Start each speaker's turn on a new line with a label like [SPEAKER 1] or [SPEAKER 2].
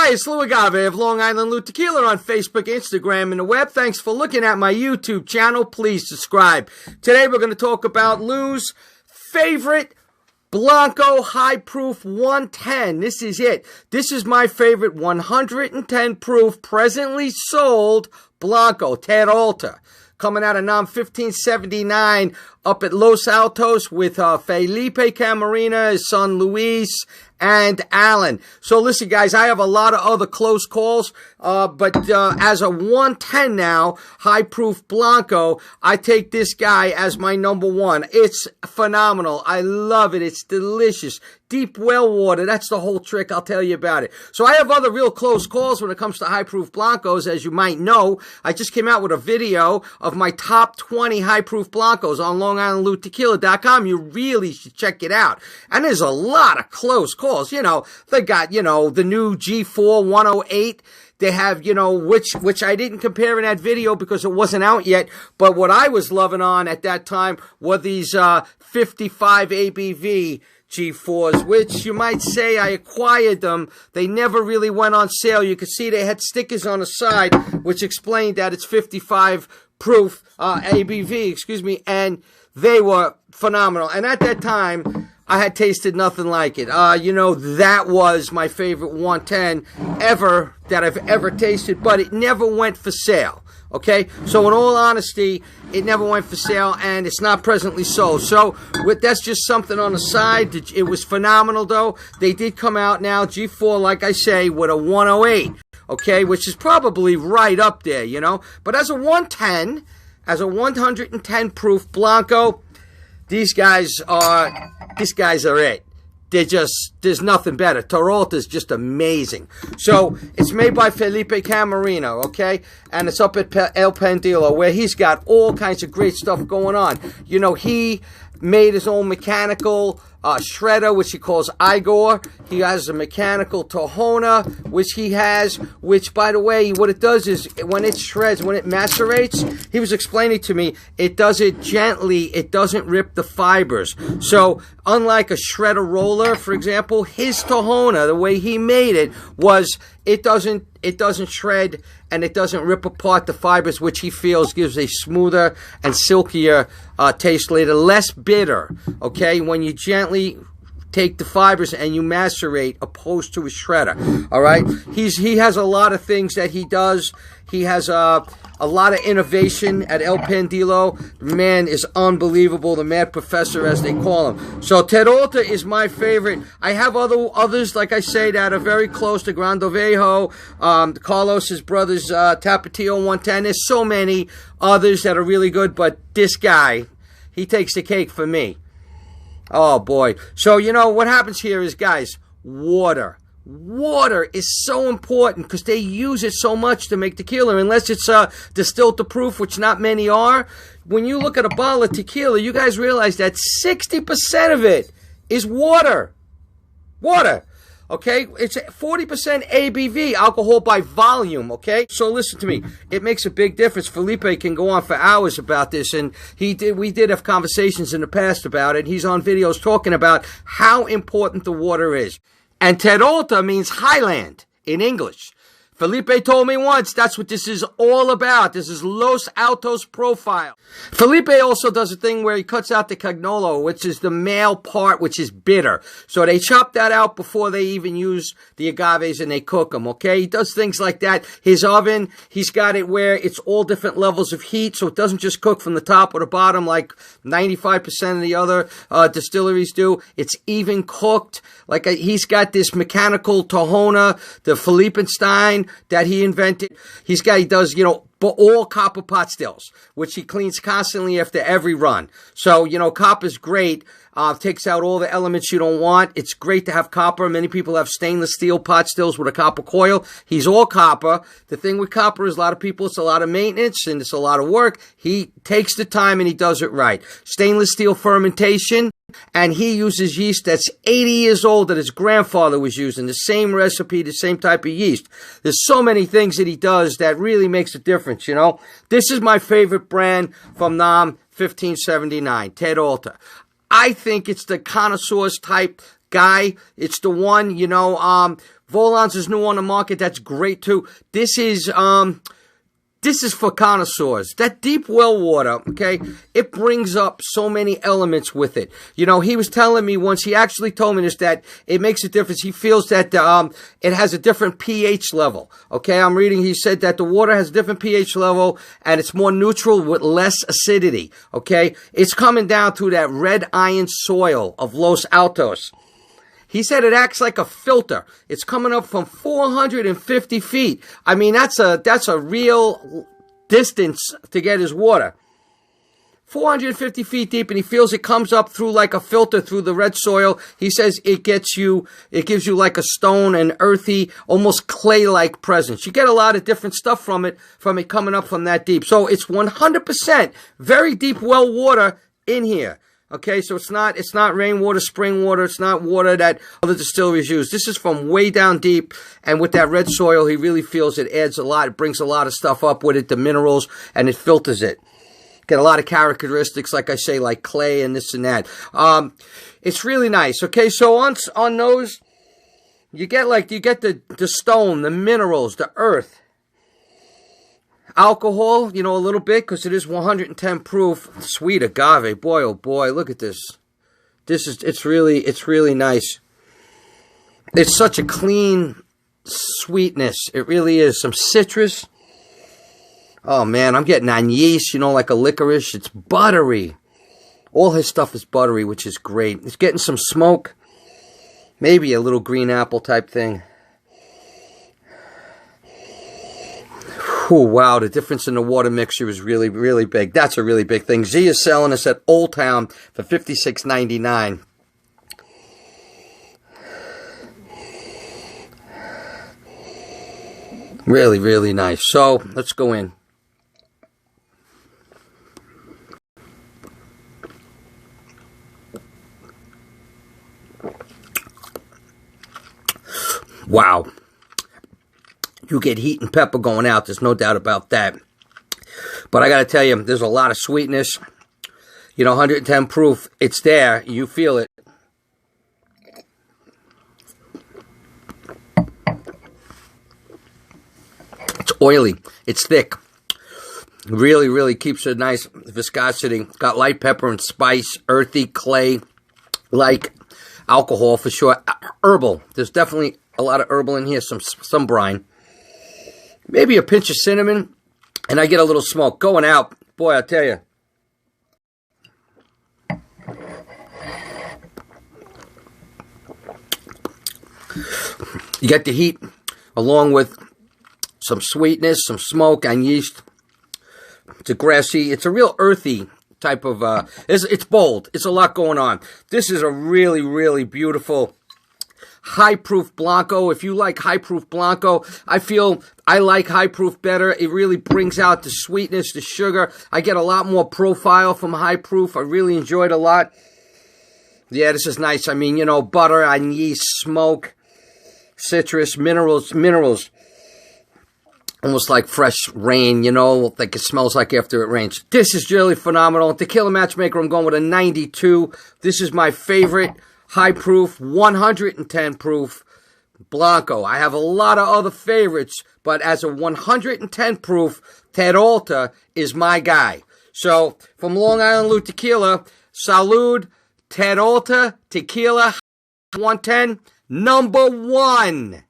[SPEAKER 1] Hi, it's Lou Agave of Long Island Lou Tequila on Facebook, Instagram, and the web. Thanks for looking at my YouTube channel. Please subscribe. Today we're going to talk about Lou's favorite Blanco High Proof 110. This is it. This is my favorite 110 proof presently sold Blanco, Terralta. Coming out of NOM 1579 up at Los Altos with Felipe Camarena, his son Luis, and Alan. So listen, guys, I have a lot of other close calls, but as a 110 now, high proof Blanco, I take this guy as my number one. It's phenomenal. I love it. It's delicious. Deep well water. That's the whole trick. I'll tell you about it. So I have other real close calls when it comes to high proof Blancos, as you might know. I just came out with a video of my top 20 high proof Blancos on LongIslandLouTequila.com. You really should check it out. And there's a lot of close calls. You know, they got, you know, the new G4 108. They have, you know, which I didn't compare in that video because it wasn't out yet. But what I was loving on at that time were these 55 ABV G4s, which you might say I acquired them. They never really went on sale. You could see they had stickers on the side, which explained that it's 55 proof ABV, excuse me, and they were phenomenal. And at that time, I had tasted nothing like it. You know, that was my favorite 110 ever that I've ever tasted, but it never went for sale. Okay, so in all honesty, it never went for sale, and it's not presently sold. So that's just something on the side. It was phenomenal, though. They did come out now, G4, like I say, with a 108, okay, which is probably right up there, you know. But as a 110, as a 110 proof Blanco, these guys are it. There's nothing better. Terralta is just amazing. So, it's made by Felipe Camarena, okay? And it's up at El Pendilo, where he's got all kinds of great stuff going on. You know, he made his own mechanical shredder, which he calls Igor. He has a mechanical Tohona, which he has, which, by the way, what it does is when it shreds, when it macerates, he was explaining to me, it does it gently. It doesn't rip the fibers. So, unlike a shredder roller, for example, his Tohona, the way he made it, was it doesn't shred and it doesn't rip apart the fibers, which he feels gives a smoother and silkier taste later, less bitter, okay, when you gently take the fibers and you macerate opposed to a shredder, all right? He has a lot of things that he does. He has a lot of innovation at El Pendilo. The man is unbelievable, the mad professor, as they call him. So Terralta is my favorite. I have others, like I say, that are very close to Grandovejo, Carlos's brothers, Tapatio 110. There's so many others that are really good, but this guy, he takes the cake for me. Oh, boy. So, you know, what happens here is, guys, water. Water is so important because they use it so much to make tequila, unless it's distilled to proof, which not many are. When you look at a bottle of tequila, you guys realize that 60% of it is water. Water. Okay? It's 40% ABV, alcohol by volume, okay? So listen to me. It makes a big difference. Felipe can go on for hours about this, and we did have conversations in the past about it. He's on videos talking about how important the water is. And Terralta means highland in English. Felipe told me once that's what this is all about. This is Los Altos profile. Felipe also does a thing where he cuts out the cagnolo, which is the male part, which is bitter. So they chop that out before they even use the agaves and they cook them, okay? He does things like that. His oven, he's got it where it's all different levels of heat, so it doesn't just cook from the top or the bottom like 95% of the other distilleries do. It's even cooked. Like he's got this mechanical Tohona, the Felipenstein, that he invented. He does, you know, all copper pot stills, which he cleans constantly after every run. So, you know, copper's great. Takes out all the elements you don't want. It's great to have copper. Many people have stainless steel pot stills with a copper coil. He's all copper. The thing with copper is a lot of people, it's a lot of maintenance and it's a lot of work. He takes the time and he does it right. Stainless steel fermentation. And he uses yeast that's 80 years old that his grandfather was using. The same recipe, the same type of yeast. There's so many things that he does that really makes a difference, you know. This is my favorite brand from NOM 1579, Terralta. I think it's the connoisseur's type guy. It's the one, you know. Volans is new on the market. That's great too. This is for connoisseurs. That deep well water, okay, it brings up so many elements with it. You know, he was telling me once, he actually told me this, that it makes a difference. He feels that it has a different pH level. Okay, I'm reading, he said that the water has a different pH level and it's more neutral with less acidity. Okay, it's coming down through that red iron soil of Los Altos. He said it acts like a filter. It's coming up from 450 feet. I mean, that's a real distance to get his water. 450 feet deep, and he feels it comes up through like a filter through the red soil. He says it gives you like a stone and earthy, almost clay-like presence. You get a lot of different stuff from it coming up from that deep. So it's 100% very deep well water in here. Okay, so it's not rainwater, spring water. It's not water that other distilleries use. This is from way down deep, and with that red soil, he really feels it adds a lot. It brings a lot of stuff up with it, the minerals, and it filters it. Get a lot of characteristics, like I say, like clay and this and that. It's really nice. Okay, so on those, you get the stone, the minerals, the earth. Alcohol, you know, a little bit, because it is 110 proof. Sweet agave, boy, oh boy, look at this. It's really nice. It's such a clean sweetness. It really is. Some citrus. Oh man, I'm getting anise, you know, like a licorice. It's buttery. All his stuff is buttery, which is great. It's getting some smoke. Maybe a little green apple type thing. Oh, wow, the difference in the water mixture is really, really big. That's a really big thing. Z is selling us at Old Town for $56.99. Really, really nice. So, let's go in. Wow. You get heat and pepper going out. There's no doubt about that. But I got to tell you, there's a lot of sweetness. You know, 110 proof. It's there. You feel it. It's oily. It's thick. Really, really keeps a nice viscosity. Got light pepper and spice. Earthy, clay. Like alcohol for sure. Herbal. There's definitely a lot of herbal in here. Some brine. Maybe a pinch of cinnamon, and I get a little smoke. Going out, boy, I tell you. You get the heat, along with some sweetness, some smoke, and yeast. It's a grassy, it's a real earthy type of, it's bold. It's a lot going on. This is a really, really beautiful high-proof Blanco. If you like high-proof Blanco, I feel I like high-proof better. It really brings out the sweetness, the sugar. I get a lot more profile from high-proof. I really enjoyed it a lot. Yeah, this is nice. I mean, you know, butter, anise, smoke, citrus, minerals. Almost like fresh rain, you know, like it smells like after it rains. This is really phenomenal. Tequila Matchmaker, I'm going with a 92. This is my favorite. High proof, 110 proof Blanco. I have a lot of other favorites, but as a 110 proof, Terralta is my guy. So, from Long Island Lou Tequila, Salud, Terralta, Tequila, 110, #1.